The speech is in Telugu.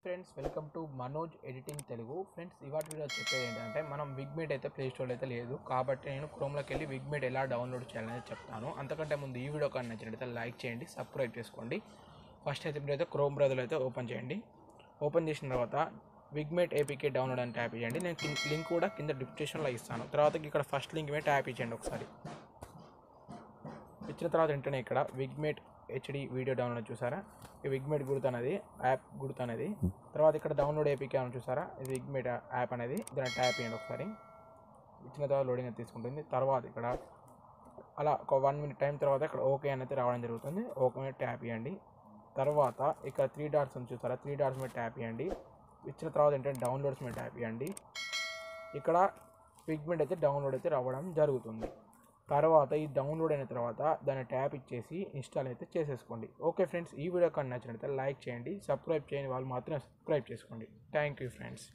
Friends welcome to Manoj editing Telugu. Friends ఇవాటి వీడియో చెప్పేది ఏంటంటే మనం విగ్మేట్ అయితే ప్లే స్టోర్లో అయితే లేదు కాబట్టి నేను క్రోమ్లోకి వెళ్ళి విగ్మేట్ ఎలా డౌన్లోడ్ చేయాలనేది చెప్తాను. అంతకంటే ముందు ఈ వీడియో కానీ నచ్చినట్లయితే లైక్ చేయండి, సబ్స్క్రైబ్ చేసుకోండి. ఫస్ట్ అయితే మీరైతే క్రోమ్ బ్రౌజర్లో అయితే ఓపెన్ చేయండి. ఓపెన్ చేసిన తర్వాత విగ్మేట్ ఏపీకే డౌన్లోడ్ అని ట్యాప్ చేయండి. నేను లింక్ కూడా కింద డిస్క్రిప్షన్లో ఇస్తాను. తర్వాత ఇక్కడ ఫస్ట్ లింక్ మీద ట్యాప్ ఇచ్చేయండి. ఒకసారి ఇచ్చిన తర్వాత వెంటనే ఇక్కడ విగ్మేట్ హెచ్డి వీడియో డౌన్లోడ్ చూసారా, ఈ విగ్మేట్ గుర్తు అనేది యాప్ గుర్తు అనేది. తర్వాత ఇక్కడ డౌన్లోడ్ ఏపీకే అని చూసారా, ఇది విగ్మేట్ యాప్ అనేది, దాన్ని ట్యాప్ చేయండి ఒకసారి. ఇచ్చిన తర్వాత లోడింగ్ తీసుకుంటుంది. తర్వాత ఇక్కడ అలా ఒక 1 minute టైం తర్వాత ఇక్కడ ఓకే అనేది రావడం జరుగుతుంది. ఓకే మీద ట్యాప్ చేయండి. తర్వాత ఇక్కడ 3 డాట్స్ అని చూసారా, 3 డాట్స్ మీద ట్యాప్ చేయండి. ఇచ్చిన తర్వాత ఏంటంటే డౌన్లోడ్స్ మీద ట్యాప్ చేయండి. ఇక్కడ విగ్మేట్ అయితే డౌన్లోడ్ అయితే రావడం జరుగుతుంది. తర్వాత ఈ డౌన్లోడ్ అయిన తర్వాత దాన్ని ట్యాప్ ఇచ్చేసి ఇన్స్టాల్ అయితే చేసేసుకోండి. ఓకే ఫ్రెండ్స్, ఈ వీడియో కానీ నచ్చినట్లయితే లైక్ చేయండి, సబ్స్క్రైబ్ చేయని వాళ్ళు మాత్రం సబ్స్క్రైబ్ చేసుకోండి. Thank you friends.